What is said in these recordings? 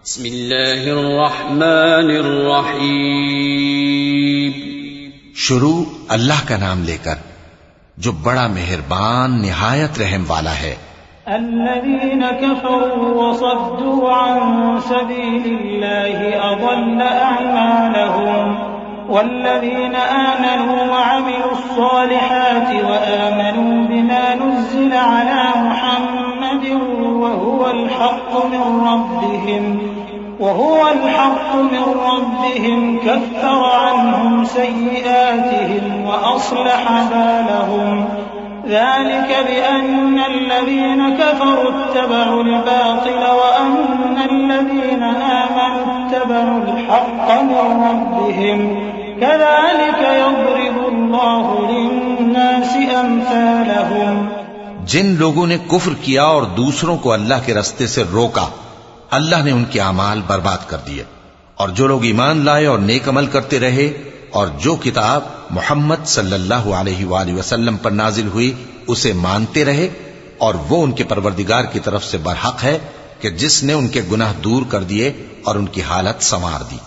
बिस्मिल्लाहिर्रहमानिर्रहीम। शुरू अल्लाह का नाम लेकर जो बड़ा मेहरबान निहायत रहम वाला है। अल्लज़ीना कफ़रू वसद्दू अन सबीलिल्लाहि अज़ल्ल अअमालहुम वल्लज़ीना आमनू वअमिलुस्सालिहाति वआमनू बिमा नुज़्ज़िला अला मुहम्मदिन वहुवल हक़्क़ु मिन रब्बिहिम कफ़्फ़र अन्हुम सय्यिआतिहिम वअस्लह बालहुम ذلك بأن الذين كفروا اتبعوا الباطل وأن الذين آمنوا اتبعوا الحق من ربهم كذلك يضرب الله للناس أمثالهم। जिन लोगों ने कुफ्र किया और दूसरों को अल्लाह के रास्ते से रोका, अल्लाह ने उनके अमाल बर्बाद कर दिए। और जो लोग ईमान लाए और नेक अमल करते रहे और जो किताब मोहम्मद सल्लल्लाहु अलैहि वसल्लम पर नाजिल हुई उसे मानते रहे, और वो उनके परवरदिगार की तरफ से बरहक है कि जिसने उनके गुनाह दूर कर दिए और उनकी हालत संवार दी।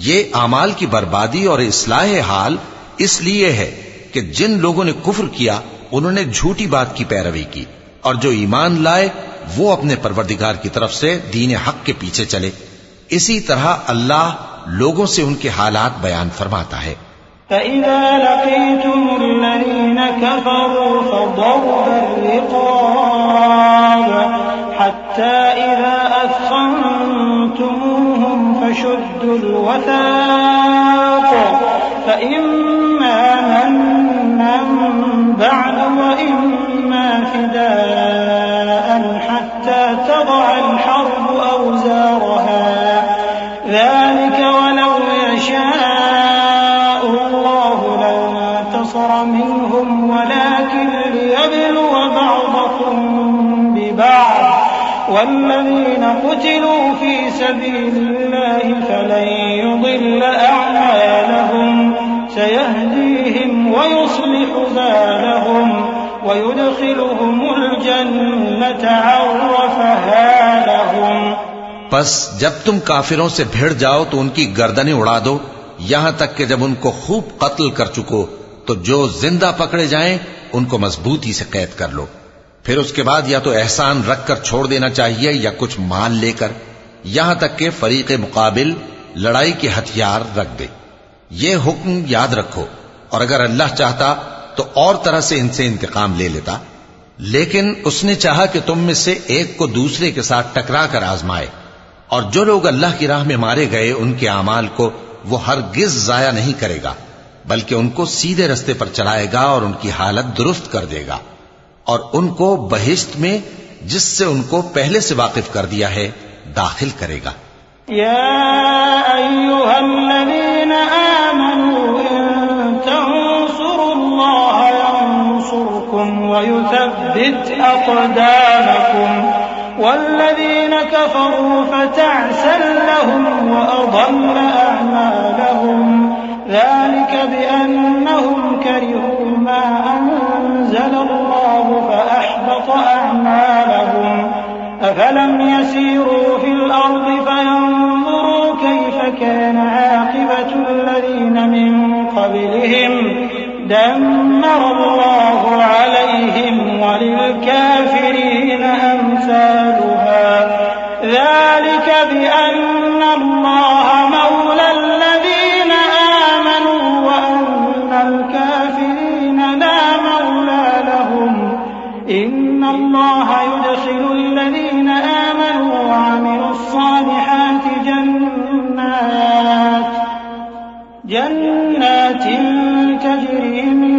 ये आमाल की बर्बादी और इस्लाह हाल इसलिए है कि जिन लोगों ने कुफ्र किया उन्होंने झूठी बात की पैरवी की, और जो ईमान लाए वो अपने परवरदिगार की तरफ से दीन हक के पीछे चले। इसी तरह अल्लाह लोगों से उनके हालात बयान फरमाता है। فإذا لقيتم الذين كفروا فضرب الرقاب حتى إذا أثخنتموهم فشدوا الوثاق فإما منا بعد وإما فداء حتى تضع الحرب أوزارها ذلك ولو يشاء الله لانتصر منهم ولكن ليبلو بعضكم ببعض والذين قتلوا في سبيل الله فلن يضل أعمالهم سيهديهم ويصلح بالهم ويدخلهم الجنة عرفها لهم। बस जब तुम काफिरों से भिड़ जाओ तो उनकी गर्दनें उड़ा दो, यहां तक कि जब उनको खूब कत्ल कर चुको तो जो जिंदा पकड़े जाएं उनको मजबूती से कैद कर लो। फिर उसके बाद या तो एहसान रखकर छोड़ देना चाहिए या कुछ माल लेकर, यहां तक कि फरीक मुकाबिल लड़ाई के हथियार रख दे। ये हुक्म याद रखो, और अगर अल्लाह चाहता तो और तरह से इनसे इंतकाम ले लेता, लेकिन उसने चाहा कि तुम में से एक को दूसरे के साथ टकरा कर आजमाए। और जो लोग अल्लाह की राह में मारे गए उनके अमाल को वो हरगिज जाया नहीं करेगा, बल्कि उनको सीधे रास्ते पर चलाएगा और उनकी हालत दुरुस्त कर देगा, और उनको बहिश्त में जिससे उनको पहले से वाकिफ कर दिया है दाखिल करेगा। या अय्युहल्लज़ीना आमनू इन तंसुरुल्लाह यंसुरकुम व युथब्बित अक़दामकुम वल्लज़ीना कफ़रू फ़तअसन लहुम व अضل अअमालहुम ذلك بأنهم كرهوا ما أنزل الله فأحبط أعمالهم أفلم يسيروا في الأرض فينظروا كيف كان عاقبة الذين من قبلهم دمر الله عليهم وللكافرين أمثالها ذلك بأن الله مولى الذين آمنوا وأن الكافرين لا مولى لهم إن الله يدخل الذين آمنوا وعملوا الصالحات جنات تجري من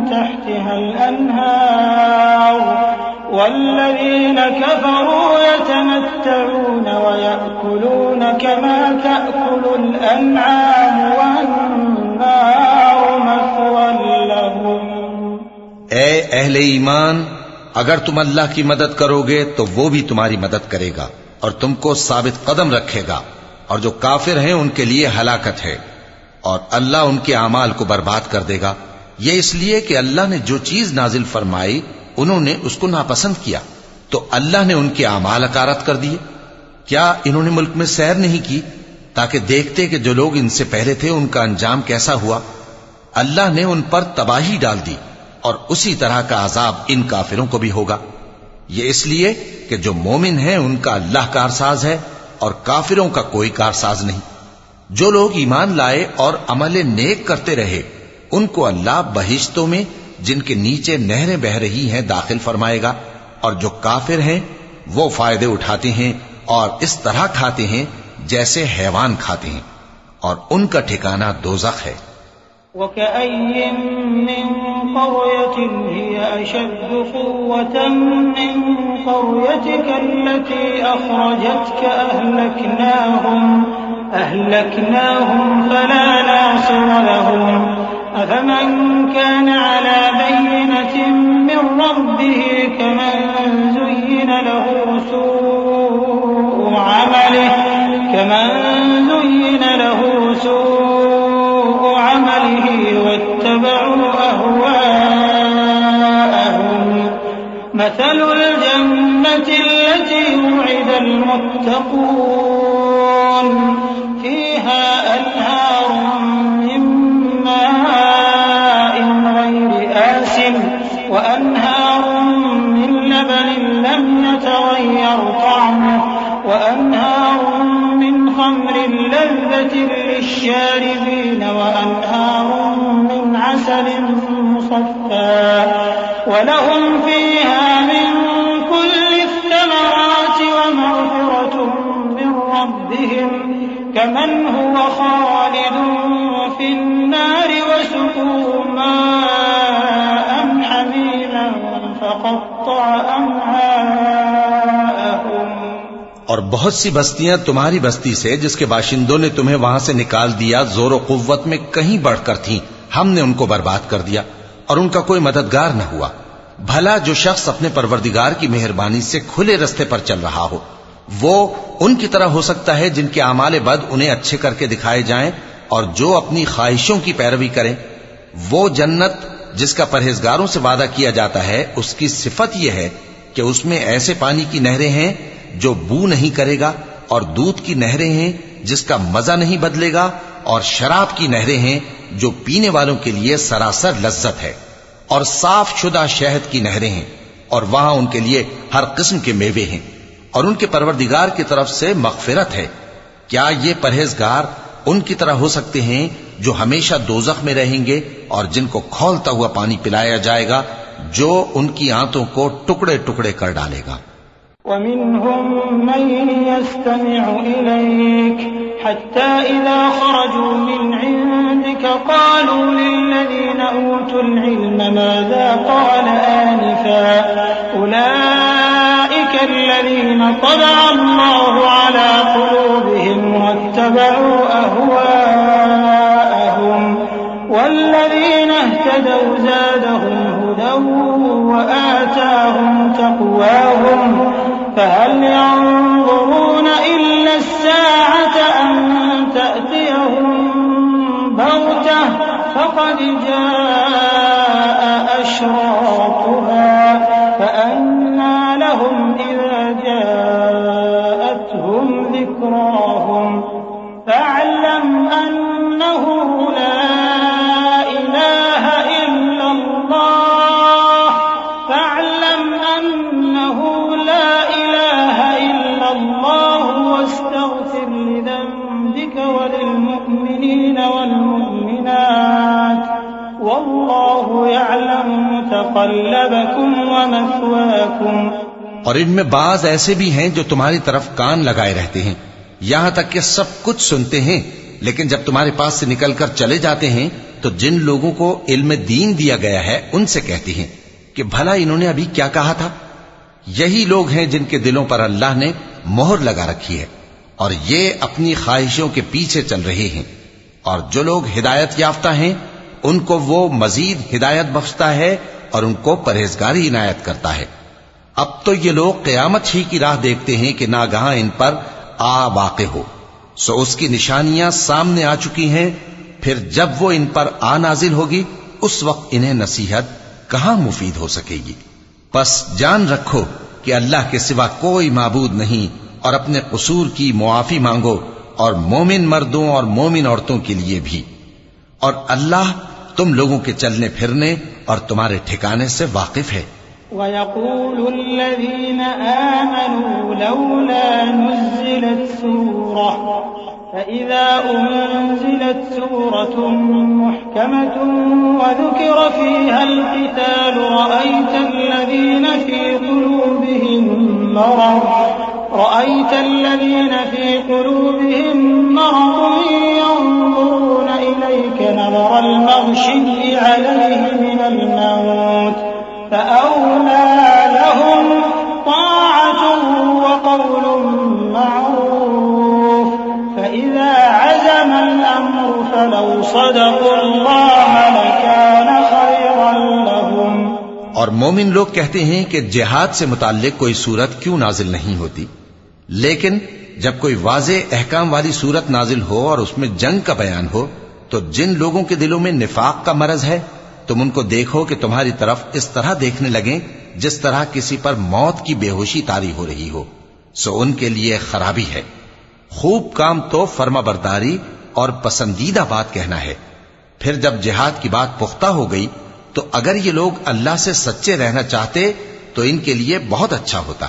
تحتها الأنهار والذين كفروا يتمتعون ويأكلون كما تأكل الأنعام والنار مثوى لهم। ए अहले ईमान, अगर तुम अल्लाह की मदद करोगे तो वो भी तुम्हारी मदद करेगा और तुमको साबित कदम रखेगा, और जो काफिर हैं उनके लिए हलाकत है, और अल्लाह उनके अमाल को बर्बाद कर देगा। ये इसलिए कि अल्लाह ने जो चीज नाजिल फरमाई उन्होंने उसको नापसंद किया, तो अल्लाह ने उनके अमाल अकारत कर दिए। क्या इन्होंने मुल्क में सैर नहीं की ताकि देखते कि जो लोग इनसे पहले थे उनका अंजाम कैसा हुआ? अल्लाह ने उन पर तबाही डाल दी और उसी तरह का अजाब इन काफिरों को भी होगा। ये इसलिए कि जो मोमिन है उनका अल्लाह कारसाज है और काफिरों का कोई कारसाज नहीं। जो लोग ईमान लाए और अमल नेक करते रहे उनको अल्लाह बहिश्तों में जिनके नीचे नहरें बह रही हैं दाखिल फरमाएगा, और जो काफिर हैं वो फायदे उठाते हैं और इस तरह खाते हैं जैसे हैवान खाते हैं, और उनका ठिकाना दोज़ख है। वकअय्यिन मिन क़र्यतिन हिय अशद्दु क़ुव्वतन मिन क़र्यतिका अल्लती अख़रजतका अहलकनाहुम फला नासिर लहुम अफ़मन कान अला बय्यिनतिन मिन रब्बिही कमन ज़ुय्यिन लहू सूअ अमलिही वत्तबअू अहवाअहुम मसलुल जन्नति अल्लती वु'िदल मुत्तक़ून फ़ीहा अन्हारुम मिन माइन ग़ैरि आसिन व अन्हारुम मिन लबनिन लम यतग़य्यर तअमुहु व अन्हारुम मिन ख़म्रिन लज़्ज़तिन लिश्शारिबीन व अन्हारुम मिन असलिन मुसफ़्फ़ा व लहुम फ़ीहा मिन कुल्लि थमराति व मग़फ़िरतुम मिन रब्बिहिम कमन हुव ख़ालिदुन फ़िन्नारि व सुक़ू माअन हमीमन फ़क़त्तअ अमआअहुम। और बहुत सी बस्तियां तुम्हारी बस्ती से जिसके बाशिंदों ने तुम्हें वहां से निकाल दिया जोर कुव्वत में कहीं बढ़कर थीं, हमने उनको बर्बाद कर दिया और उनका कोई मददगार न हुआ। भला जो शख्स अपने परवरदिगार की मेहरबानी से खुले रास्ते पर चल रहा हो वो उनकी तरह हो सकता है जिनके आमाले बद उन्हें अच्छे करके दिखाए जाएं, और जो अपनी ख्वाहिशों की पैरवी करें। वो जन्नत जिसका परहेजगारों से वादा किया जाता है उसकी सिफत यह है कि उसमें ऐसे पानी की नहरें हैं जो बू नहीं करेगा, और दूध की नहरें हैं जिसका मजा नहीं बदलेगा, और शराब की नहरें हैं जो पीने वालों के लिए सरासर लज्जत है, और साफ शुदा शहद की नहरें हैं, और वहां उनके लिए हर किस्म के मेवे हैं, और उनके परवरदिगार की तरफ से मग़फ़िरत है। क्या ये परहेजगार उनकी तरह हो सकते हैं जो हमेशा दोज़ख में रहेंगे और जिनको खौलता हुआ पानी पिलाया जाएगा जो उनकी आंतों को टुकड़े टुकड़े कर डालेगा। वमिनहुम मन यस्तमिउ इलैक हत्ता इज़ा खरजू मिन इंदिक क़ालू लिल्लज़ीना ऊतुल इल्म माज़ा क़ाल आनिफ़ा उलाइका अल्लज़ीना तबअ अल्लाहु अला क़ुलूबिहिम वत्तबअू अहवाअहुम वल्लज़ीना इह्तदौ ज़ादहुम हुदन वआताहुम तक़वाहुम فهل ينظرون إلا الساعة أن تأتيهم بغتة فقد جاء أشراطها فأنى لهم إذا جاءتهم ذكراهم فاعلم أنه لا إله إلا الله فاعلم أنه لا إله إلا الله واستغفر لذنبك وللمؤمنين والمؤمنات والله يعلم متقلبكم ومثواكم। और इनमें बाज ऐसे भी हैं जो तुम्हारी तरफ कान लगाए रहते हैं, यहां तक कि सब कुछ सुनते हैं, लेकिन जब तुम्हारे पास से निकलकर चले जाते हैं तो जिन लोगों को इल्म दीन दिया गया है उनसे कहते हैं कि भला इन्होंने अभी क्या कहा था। यही लोग हैं जिनके दिलों पर अल्लाह ने मोहर लगा रखी है और ये अपनी ख्वाहिशों के पीछे चल रहे हैं। और जो लोग हिदायत याफ्ता हैं उनको वो मजीद हिदायत बख्शता है और उनको परहेजगारी इनायत करता है। अब तो ये लोग क़यामत ही की राह देखते हैं कि नागहां इन पर आ वाक़े हो, सो उसकी निशानियां सामने आ चुकी हैं। फिर जब वो इन पर आ नाजिल होगी उस वक्त इन्हें नसीहत कहां मुफीद हो सकेगी। बस जान रखो कि अल्लाह के सिवा कोई माबूद नहीं और अपने कसूर की मुआफी मांगो, और मोमिन मर्दों और मोमिन औरतों के लिए भी। और अल्लाह तुम लोगों के चलने फिरने और तुम्हारे ठिकाने से वाकिफ है। वयक़ूलुल्लज़ीना आमनू लौला नुज़्ज़िलत सूरह फ़इज़ा उन्ज़िलत सूरतुन मुहकमतुन वज़ुकिरा फ़ीहल क़िताल रअयतल्लज़ीना फ़ी क़ुलूबिहिम मरद यंज़ुरून इलैक नज़रल मग़शिय्यि अलैहि मिनल मौत फ़अौला लहुम ताअतुन व क़ौलुन मअरूफ फ़इज़ा अज़मल अम्रु फ़लौ सदक़ुल्लाह लकान ख़ैरन लहुम। और मोमिन लोग कहते हैं कि जिहाद से मुताल्लिक कोई सूरत क्यों नाजिल नहीं होती, लेकिन जब कोई वाज़े अहकाम वाली सूरत नाजिल हो और उसमें जंग का बयान हो, तो जिन लोगों के दिलों में निफाक का मरज है, तुम उनको देखो कि तुम्हारी तरफ इस तरह देखने लगें जिस तरह किसी पर मौत की बेहोशी तारी हो रही हो, सो उनके लिए खराबी है। खूब काम तो फर्माबरदारी और पसंदीदा बात कहना है। फिर जब जिहाद की बात पुख्ता हो गई, तो अगर ये लोग अल्लाह से सच्चे रहना चाहते तो इनके लिए बहुत अच्छा होता।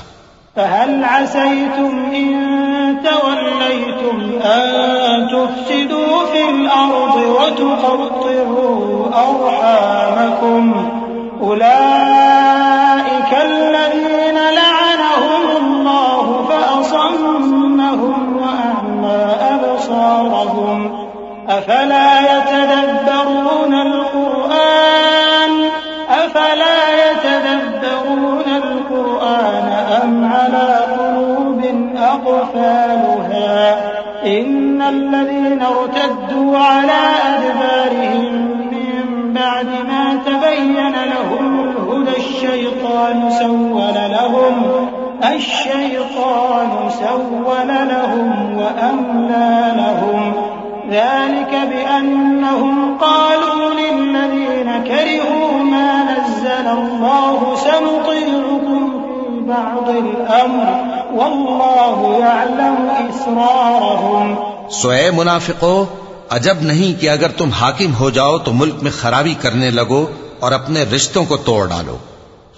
फ़हल असैतुम इन तवल्लैतुम अन तुफ़्सिदू फ़िल अर्ज़ि व तुक़त्तिअू अर्हामकुम उलाइका अल्लज़ीना लअनहुमुल्लाहु फ़असम्महुम व अअमा अबसारहुम अफ़ला यतदब्बरूनल क़ुरआन अम अला क़ुलूबिन अक़फ़ालुहा इन्नल्लज़ीना इर्तद्दू अला अदबारिहिम मिन बअदि मा तबय्यन लहुमुल हुदा अश्शैतानु सव्वल लहुम व अम्ला लहुम ذلك بأنهم قالوا للذين كرهوا ما نزل الله سنطيعكم في بعض الأمر والله يعلم إسرارهم। सोए मुनाफिको, अजब नहीं कि अगर तुम हाकिम हो जाओ तो मुल्क में खराबी करने लगो और अपने रिश्तों को तोड़ डालो।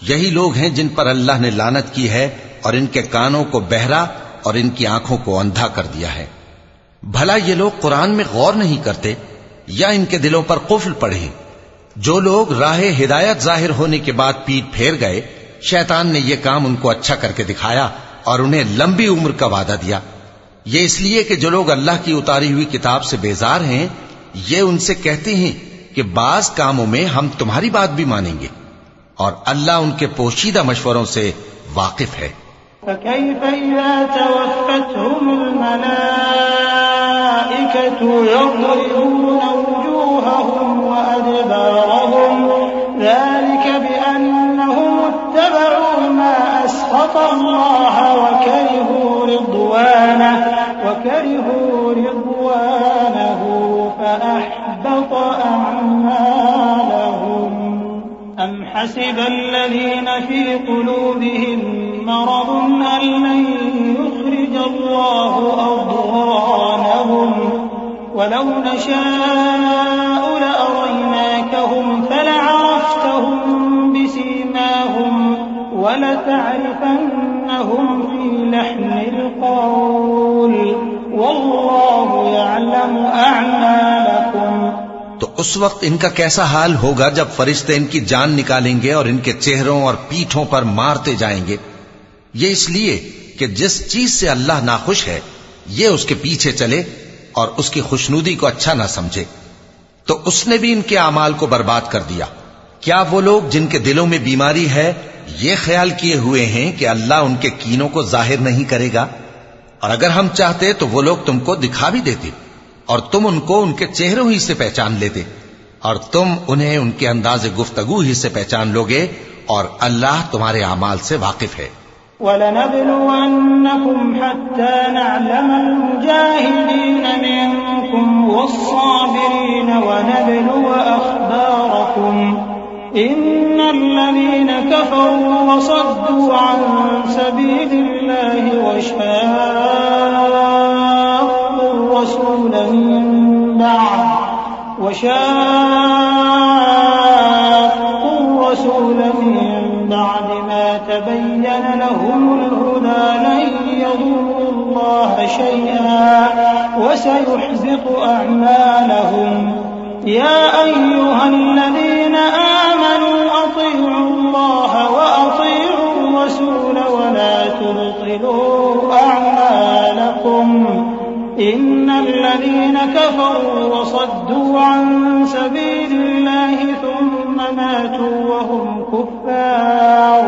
यही लोग हैं जिन पर अल्लाह ने लानत की है और इनके कानों को बहरा और इनकी आंखों को अंधा कर दिया है। भला ये लोग कुरान में गौर नहीं करते या इनके दिलों पर कुफ्र पड़े? जो लोग राहे हिदायत जाहिर होने के बाद पीठ फेर गए, शैतान ने यह काम उनको अच्छा करके दिखाया और उन्हें लंबी उम्र का वादा दिया। ये इसलिए कि जो लोग अल्लाह की उतारी हुई किताब से बेजार हैं, ये उनसे कहते हैं कि बाज कामों में हम तुम्हारी बात भी मानेंगे, और अल्लाह उनके पोशीदा मशवरों से वाकिफ है। فكيف إذا توفتهم الملائكة يضربون وجوههم وأدبارهم ذلك بأنهم اتبعوا ما أسخط الله وكرهوا رضوانه فأحبط أعمالهم أم حسب الذين في قلوبهم مرض أن لن يخرج الله أضغانهم ولو نشاء لأريناكهم فلعرفتهم بسيماهم ولتعرفنهم في لحن القول والله يعلم أعمالكم। तो उस वक्त इनका कैसा हाल होगा जब फरिश्ते इनकी जान निकालेंगे और इनके चेहरों और पीठों पर मारते जाएंगे। ये इसलिए कि जिस चीज से अल्लाह नाखुश है, ये उसके पीछे चले और उसकी खुशनुदी को अच्छा ना समझे, तो उसने भी इनके अमाल को बर्बाद कर दिया। क्या वो लोग जिनके दिलों में बीमारी है, ये ख्याल किए हुए हैं कि अल्लाह उनके कीनों को जाहिर नहीं करेगा? और अगर हम चाहते तो वो लोग तुमको दिखा भी देते और तुम उनको उनके चेहरों ही से पहचान लेते, और तुम उन्हें उनके अंदाज़े गुफ्तगू ही से पहचान लोगे, और अल्लाह तुम्हारे अमाल से वाकिफ है। वलनब्लुवन्नकुम हत्ता नअलमल मुजाहिदीन मिनकुम वस्साबिरीन वनब्लुव अखबारकुम इन्नल्लज़ीना कफरू वसद्दू अन सबीलिल्लाहि وشاقوا الرسول من بعد ما تبين لهم الهدى لن يضروا الله شيئا وسيحبط أعمالهم يا أيها الذين آمنوا أطيعوا الله وأطيعوا الرسول ولا تبطلوا أعمالكم إن الذين كفروا وصدوا عن سبيل الله ثم ماتوا وهم كفار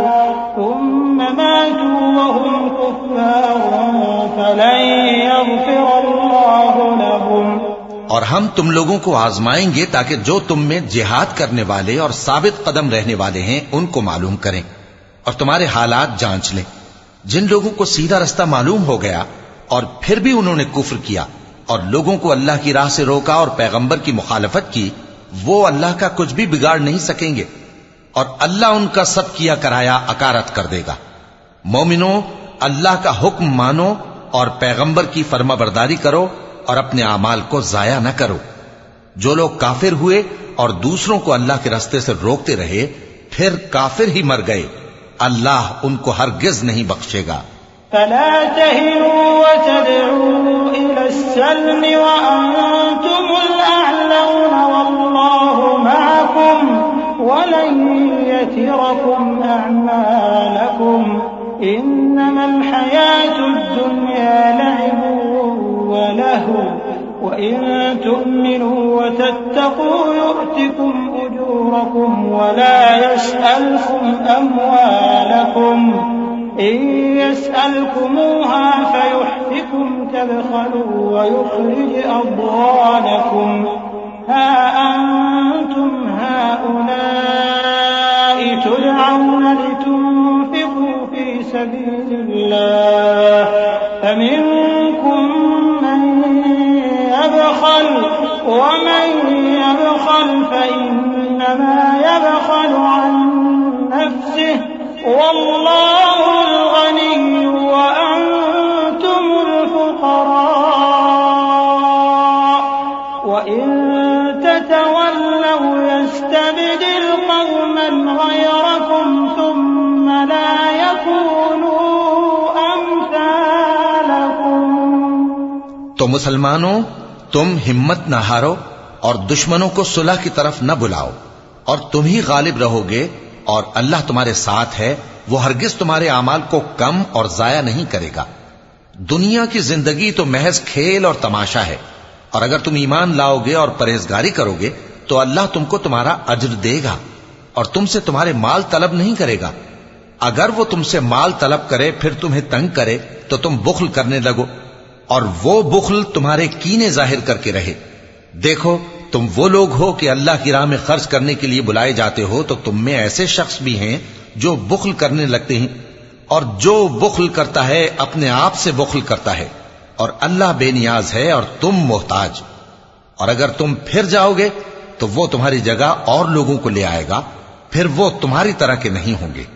فلن يغفر الله لهم। और हम तुम लोगों को आजमाएंगे ताकि जो तुम में जिहाद करने वाले और साबित कदम रहने वाले हैं उनको मालूम करें और तुम्हारे हालात जांच लें। जिन लोगों को सीधा रास्ता मालूम हो गया और फिर भी उन्होंने कुफ्र किया और लोगों को अल्लाह की राह से रोका और पैगंबर की मुखालफत की, वो अल्लाह का कुछ भी बिगाड़ नहीं सकेंगे और अल्लाह उनका सब किया कराया अकारत कर देगा। मोमिनो, अल्लाह का हुक्म मानो और पैगंबर की फर्माबरदारी करो और अपने आमाल को जाया न करो। जो लोग काफिर हुए और दूसरों को अल्लाह के रास्ते से रोकते रहे फिर काफिर ही मर गए, अल्लाह उनको हरगिज नहीं बख्शेगा। फला तहिनु वतदउ इलस्सल्म वअंतुमुल अअलौन वल्लाहु मअकुम वलन यतिरकुम अअमालकुम इन्नमल हयातुद दुन्या लअबुन वलहु वइन तु'मिनु वतत्तक़ू यु'तिकुम उजूरकुम वला यस्अलकुम अमवालकुम إن يسألكموها فيحفكم تبخلوا ويخرج أضغانكم ها أنتم هؤلاء تدعون لتنفقوا في سبيل الله فمنكم من يبخل ومن يبخل فإنما يبخل عن نفسه والله الغني وأنتم الفقراء وإن تتولوا يستبدل قوما غيركم ثم لا يكونوا أمثالكم। तो मुसलमानों, तुम हिम्मत न हारो और दुश्मनों को सुलह की तरफ न बुलाओ और तुम ही गालिब रहोगे और अल्लाह तुम्हारे साथ है, वो हरगिज तुम्हारे आमाल को कम और जाया नहीं करेगा। दुनिया की जिंदगी तो महज खेल और तमाशा है और अगर तुम ईमान लाओगे और परहेजगारी करोगे तो अल्लाह तुमको तुम्हारा अज्र देगा और तुमसे तुम्हारे माल तलब नहीं करेगा। अगर वो तुमसे माल तलब करे फिर तुम्हें तंग करे तो तुम बुख्ल करने लगो और वो बुख्ल तुम्हारे कीने जाहिर करके रहे। देखो, तुम वो लोग हो कि अल्लाह की राह में खर्च करने के लिए बुलाए जाते हो, तो तुम में ऐसे शख्स भी हैं जो बुख्ल करने लगते हैं और जो बुख्ल करता है अपने आप से बुख्ल करता है और अल्लाह बेनियाज है और तुम मोहताज। और अगर तुम फिर जाओगे तो वो तुम्हारी जगह और लोगों को ले आएगा, फिर वो तुम्हारी तरह के नहीं होंगे।